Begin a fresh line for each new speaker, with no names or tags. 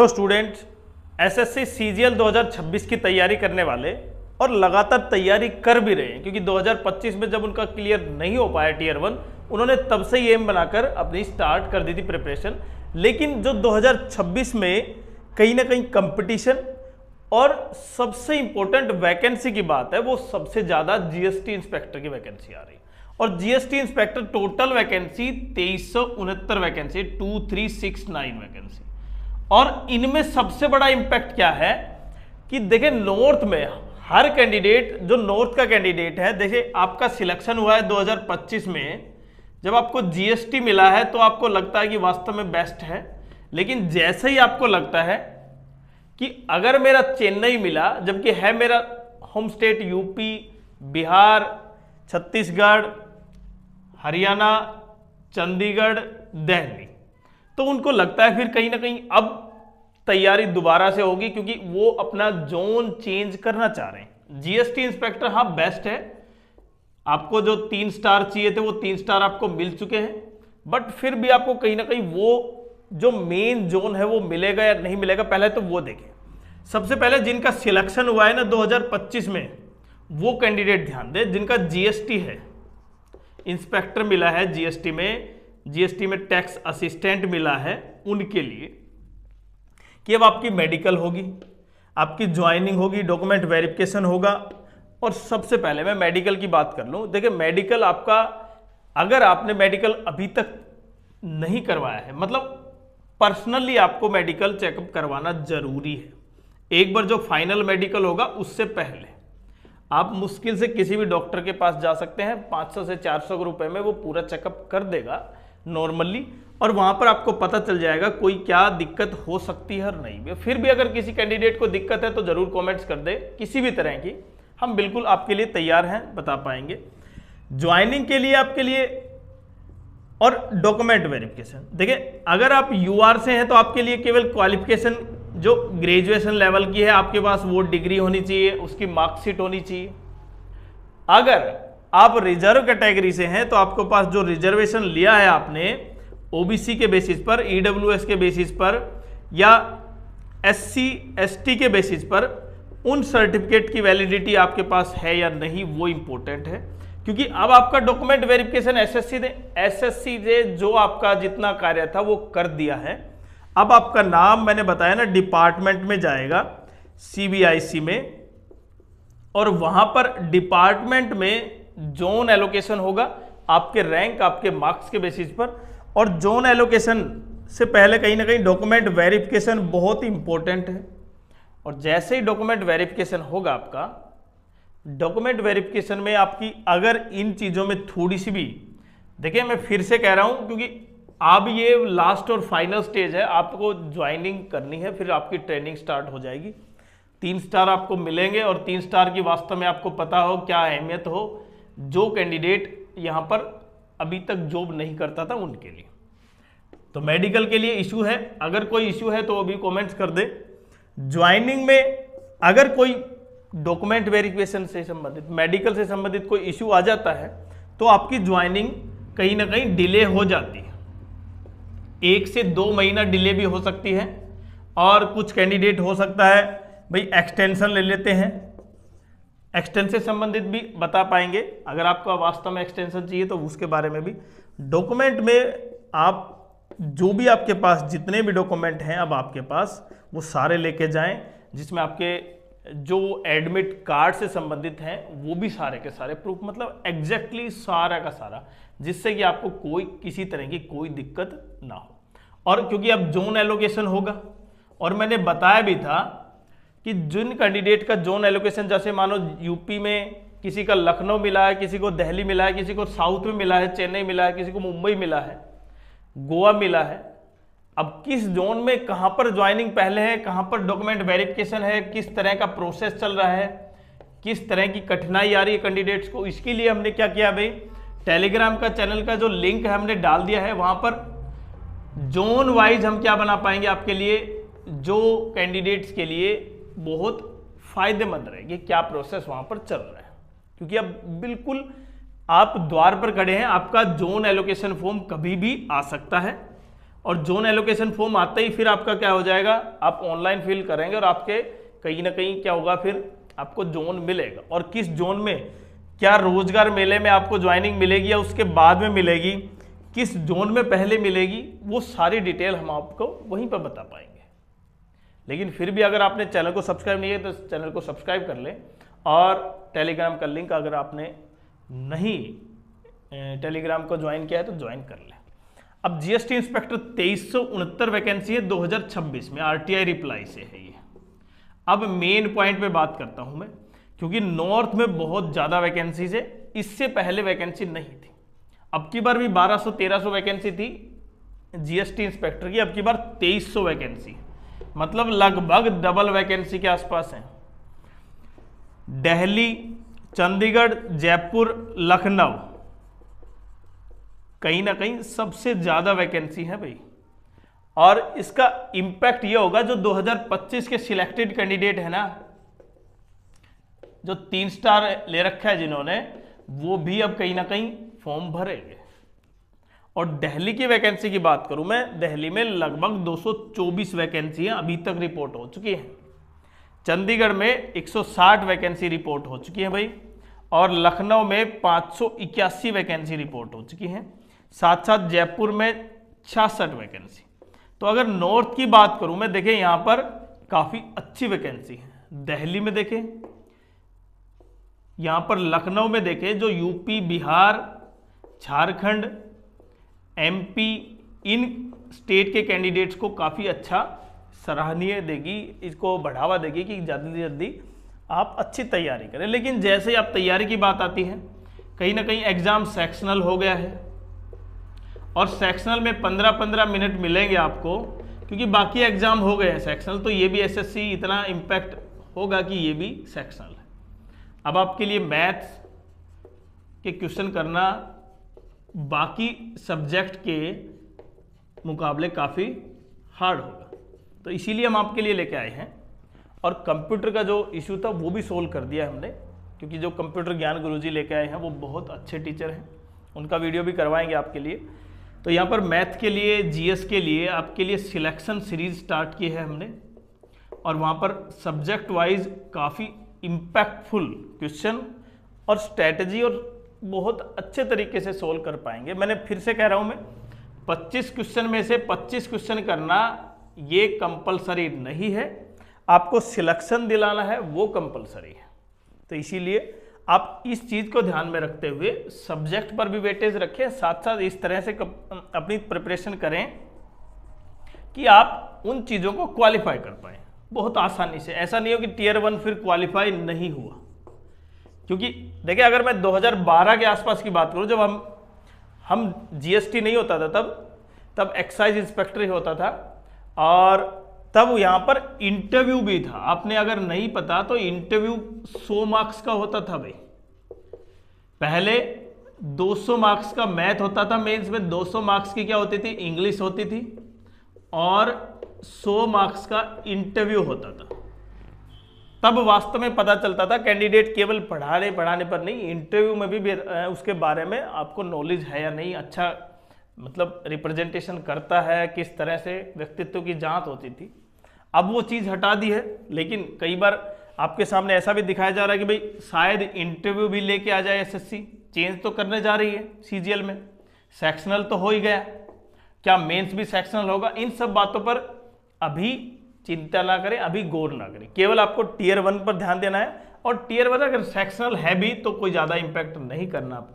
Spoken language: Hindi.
हेलो स्टूडेंट्स, एसएससी सीजीएल 2026 की तैयारी करने वाले और लगातार तैयारी कर भी रहे हैं, क्योंकि 2025 में जब उनका क्लियर नहीं हो पाया टीयर 1, उन्होंने तब से ही एम बनाकर अपनी स्टार्ट कर दी थी प्रिपरेशन। लेकिन जो 2026 में कहीं ना कहीं कंपटीशन और सबसे इंपॉर्टेंट वैकेंसी की बात है, वो सबसे ज़्यादा जीएसटी इंस्पेक्टर की वैकेंसी आ रही है। और GST inspector total vacancy 2369 vacancy, 2369 vacancy. और इनमें सबसे बड़ा इंपैक्ट क्या है कि देखिए नॉर्थ में हर कैंडिडेट, जो नॉर्थ का कैंडिडेट है, देखिए आपका सिलेक्शन हुआ है 2025 में, जब आपको जीएसटी मिला है तो आपको लगता है कि वास्तव में बेस्ट है। लेकिन जैसे ही आपको लगता है कि अगर मेरा चेन्नई मिला, जबकि है मेरा home state UP, Bihar, Chhattisgarh, Haryana, Chandigarh, Delhi, तो उनको लगता है फिर कहीं ना कहीं अब तैयारी दोबारा से होगी, क्योंकि वो अपना जोन चेंज करना चाह रहे हैं। जीएसटी इंस्पेक्टर हाँ बेस्ट है, आपको जो 3 स्टार चाहिए थे वो 3 स्टार आपको मिल चुके हैं, बट फिर भी आपको कहीं ना कहीं वो जो मेन जोन है वो मिलेगा या नहीं मिलेगा, पहले तो वो देखें। सबसे पहले जिनका सिलेक्शन हुआ है ना 2025 में, वो कैंडिडेट ध्यान दें जिनका जीएसटी है, इंस्पेक्टर मिला है जीएसटी में टैक्स असिस्टेंट मिला है, उनके लिए कि अब आपकी मेडिकल होगी, आपकी ज्वाइनिंग होगी, डॉक्यूमेंट वेरिफिकेशन होगा। और सबसे पहले मैं मेडिकल की बात कर लूं। देखिए मेडिकल आपका, अगर आपने मेडिकल अभी तक नहीं करवाया है, मतलब पर्सनली आपको मेडिकल चेकअप करवाना जरूरी है। एक बार जो फाइनल मेडिकल होगा उससे पहले आप मुश्किल से किसी भी डॉक्टर के पास जा सकते हैं, 500 से 400 रुपए में वो पूरा चेकअप कर देगा नॉर्मली, और वहां पर आपको पता चल जाएगा कोई क्या दिक्कत हो सकती है और नहीं। फिर भी अगर किसी कैंडिडेट को दिक्कत है तो जरूर कमेंट्स कर दे, किसी भी तरह की, हम बिल्कुल आपके लिए तैयार हैं, बता पाएंगे। ज्वाइनिंग के लिए आपके लिए और डॉक्यूमेंट वेरिफिकेशन, देखिए अगर आप यूआर से हैं तो आपके लिए केवल क्वालिफिकेशन जो ग्रेजुएशन लेवल की है आपके पास, वो डिग्री होनी चाहिए, उसकी मार्कशीट होनी चाहिए। अगर आप रिजर्व कैटेगरी से हैं तो आपके पास जो रिजर्वेशन लिया है आपने ओबीसी के बेसिस पर, ईडब्ल्यूएस के बेसिस पर या एससी एसटी के बेसिस पर, उन सर्टिफिकेट की वैलिडिटी आपके पास है या नहीं, वो इंपॉर्टेंट है। क्योंकि अब आपका डॉक्यूमेंट वेरिफिकेशन एसएससी ने जो आपका जितना कार्य था वो कर दिया है। अब आपका नाम मैंने बताया ना डिपार्टमेंट में जाएगा, सीबीआईसी में, और वहां पर डिपार्टमेंट में जोन एलोकेशन होगा आपके रैंक, आपके मार्क्स के बेसिस पर। और जोन एलोकेशन से पहले कहीं ना कहीं डॉक्यूमेंट वेरिफिकेशन बहुत इंपॉर्टेंट है। और जैसे ही डॉक्यूमेंट वेरिफिकेशन होगा आपका, डॉक्यूमेंट वेरिफिकेशन में आपकी अगर इन चीज़ों में थोड़ी सी भी, देखिए मैं फिर से कह रहा हूं क्योंकि अब ये लास्ट और फाइनल स्टेज है, आपको ज्वाइनिंग करनी है, फिर आपकी ट्रेनिंग स्टार्ट हो जाएगी। 3 स्टार आपको मिलेंगे, और 3 स्टार की वास्तव में आपको पता हो क्या अहमियत हो, जो कैंडिडेट यहाँ पर अभी तक जॉब नहीं करता था उनके लिए। तो मेडिकल के लिए इशू है, अगर कोई इशू है तो अभी कमेंट्स कर दे। ज्वाइनिंग में अगर कोई डॉक्यूमेंट वेरिफिकेशन से संबंधित, मेडिकल से संबंधित कोई इशू आ जाता है तो आपकी ज्वाइनिंग कहीं ना कहीं डिले हो जाती है, 1 से 2 महीना डिले भी हो सकती है। और कुछ कैंडिडेट हो सकता है भाई एक्सटेंशन ले लेते हैं, एक्सटेंशन से संबंधित भी बता पाएंगे। अगर आपको वास्तव में एक्सटेंशन चाहिए तो उसके बारे में भी। डॉक्यूमेंट में आप जो भी आपके पास जितने भी डॉक्यूमेंट हैं अब आपके पास, वो सारे लेके जाएं, जिसमें आपके जो एडमिट कार्ड से संबंधित हैं वो भी सारे के सारे प्रूफ, मतलब एग्जैक्टली सारा का सारा, जिससे कि आपको कोई किसी तरह की कोई दिक्कत ना हो। और क्योंकि अब जोन एलोकेशन होगा, और मैंने बताया भी था कि जिन कैंडिडेट का जोन एलोकेशन, जैसे मानो यूपी में किसी का लखनऊ मिला है, किसी को दिल्ली मिला है, किसी को साउथ में मिला है, चेन्नई मिला है, किसी को मुंबई मिला है, गोवा मिला है। अब किस जोन में कहां पर ज्वाइनिंग पहले है, कहां पर डॉक्यूमेंट वेरिफिकेशन है, किस तरह का प्रोसेस चल रहा है, किस तरह की कठिनाई आ रही है कैंडिडेट्स को, इसके लिए हमने क्या किया भाई, टेलीग्राम का चैनल का जो लिंक है हमने डाल दिया है। वहां पर जोन वाइज हम क्या बना पाएंगे आपके लिए, जो कैंडिडेट्स के लिए बहुत फायदेमंद रहेगी, क्या प्रोसेस वहां पर चल रहा है। क्योंकि अब बिल्कुल आप द्वार पर खड़े हैं, आपका जोन एलोकेशन फॉर्म कभी भी आ सकता है। और जोन एलोकेशन फॉर्म आते ही फिर आपका क्या हो जाएगा, आप ऑनलाइन फिल करेंगे और आपके कहीं ना कहीं क्या होगा, फिर आपको जोन मिलेगा। और किस जोन में, क्या रोजगार मेले में आपको ज्वाइनिंग मिलेगी या उसके बाद में मिलेगी, किस जोन में पहले मिलेगी, वो सारी डिटेल हम आपको वहीं पर बता पाएंगे। लेकिन फिर भी अगर आपने चैनल को सब्सक्राइब नहीं किया तो चैनल को सब्सक्राइब कर लें, और टेलीग्राम का लिंक अगर आपने नहीं टेलीग्राम को ज्वाइन किया है तो ज्वाइन कर लें। अब जीएसटी इंस्पेक्टर 2369 वैकेंसी है 2026 में, आरटीआई रिप्लाई से है ये। अब मेन पॉइंट पे बात करता हूं मैं, क्योंकि नॉर्थ में बहुत ज़्यादा वैकेंसीज है, इससे पहले वैकेंसी नहीं थी। अब की बार भी 1200-1300 वैकेंसी थी जीएसटी इंस्पेक्टर की, अब की बार 2300 वैकेंसी, मतलब लगभग डबल वैकेंसी के आसपास है। दिल्ली, चंडीगढ़, जयपुर, लखनऊ, कहीं ना कहीं सबसे ज्यादा वैकेंसी है भाई। और इसका इंपैक्ट ये होगा, जो 2025 के सिलेक्टेड कैंडिडेट है ना, जो 3 स्टार ले रखा है जिन्होंने, वो भी अब कहीं ना कहीं फॉर्म भरेंगे। और दिल्ली की वैकेंसी की बात करूं मैं, दिल्ली में लगभग 224 वैकेंसी अभी तक रिपोर्ट हो चुकी है। चंडीगढ़ में 160 वैकेंसी रिपोर्ट हो चुकी है भाई, और लखनऊ में 581 वैकेंसी रिपोर्ट हो चुकी है। साथ साथ जयपुर में 66 वैकेंसी। तो अगर नॉर्थ की बात करूं मैं, देखें यहां पर काफी अच्छी वैकेंसी है। दिल्ली में देखें, यहां पर लखनऊ में देखें, जो यूपी, बिहार, झारखंड, एमपी, इन स्टेट के कैंडिडेट्स को काफी अच्छा सराहनीय देगी, इसको बढ़ावा देगी कि जल्दी से जल्दी आप अच्छी तैयारी करें। लेकिन जैसे ही आप तैयारी की बात आती है, कहीं ना कहीं एग्जाम सेक्शनल हो गया है, और सेक्शनल में 15-15 मिनट मिलेंगे आपको, क्योंकि बाकी एग्जाम हो गए हैं सेक्शनल, तो ये भी एसएससी इतना इम्पैक्ट होगा कि ये भी सेक्शनल है। अब आपके लिए मैथ्स के क्वेश्चन करना बाकी सब्जेक्ट के मुकाबले काफ़ी हार्ड होगा, तो इसीलिए हम आपके लिए लेके आए हैं। और कंप्यूटर का जो इशू था वो भी सोल्व कर दिया हमने, क्योंकि जो कंप्यूटर ज्ञान गुरुजी लेके आए हैं वो बहुत अच्छे टीचर हैं, उनका वीडियो भी करवाएंगे आपके लिए। तो यहाँ पर मैथ के लिए, जीएस के लिए आपके लिए सिलेक्शन सीरीज स्टार्ट की है हमने, और वहाँ पर सब्जेक्ट वाइज काफ़ी इम्पैक्टफुल क्वेश्चन और स्ट्रैटेजी और बहुत अच्छे तरीके से सोल्व कर पाएंगे। मैंने फिर से कह रहा हूँ, मैं 25 क्वेश्चन में से 25 क्वेश्चन करना ये कंपलसरी नहीं है, आपको सिलेक्शन दिलाना है वो कंपलसरी है। तो इसीलिए आप इस चीज़ को ध्यान में रखते हुए सब्जेक्ट पर भी वेटेज रखें, साथ साथ इस तरह से अपनी प्रिपरेशन करें कि आप उन चीज़ों को क्वालिफाई कर पाएँ बहुत आसानी से। ऐसा नहीं हो कि टियर 1 फिर क्वालिफाई नहीं हुआ, क्योंकि देखिए अगर मैं 2012 के आसपास की बात करूं, जब हम जीएसटी नहीं होता था, तब एक्साइज इंस्पेक्टर ही होता था, और तब यहाँ पर इंटरव्यू भी था। आपने अगर नहीं पता तो इंटरव्यू 100 मार्क्स का होता था भाई। पहले 200 मार्क्स का मैथ होता था मेंस में, 200 मार्क्स की क्या होती थी, इंग्लिश होती थी, और 100 मार्क्स का इंटरव्यू होता था। तब वास्तव में पता चलता था कैंडिडेट केवल पढ़ाने पर नहीं, इंटरव्यू में भी उसके बारे में आपको नॉलेज है या नहीं, अच्छा मतलब रिप्रेजेंटेशन करता है, किस तरह से व्यक्तित्व की जांच होती थी। अब वो चीज़ हटा दी है, लेकिन कई बार आपके सामने ऐसा भी दिखाया जा रहा है कि भाई शायद इंटरव्यू भी लेके आ जाए एसएससी, चेंज तो करने जा रही है सीजीएल में, सेक्शनल तो हो ही गया, क्या मेंस भी सेक्शनल होगा। इन सब बातों पर अभी चिंता ना करें, अभी गौर ना करें, केवल आपको टियर 1 पर ध्यान देना है। और टियर 1 अगर सेक्शनल है भी तो कोई ज़्यादा इंपैक्ट नहीं करना आपको।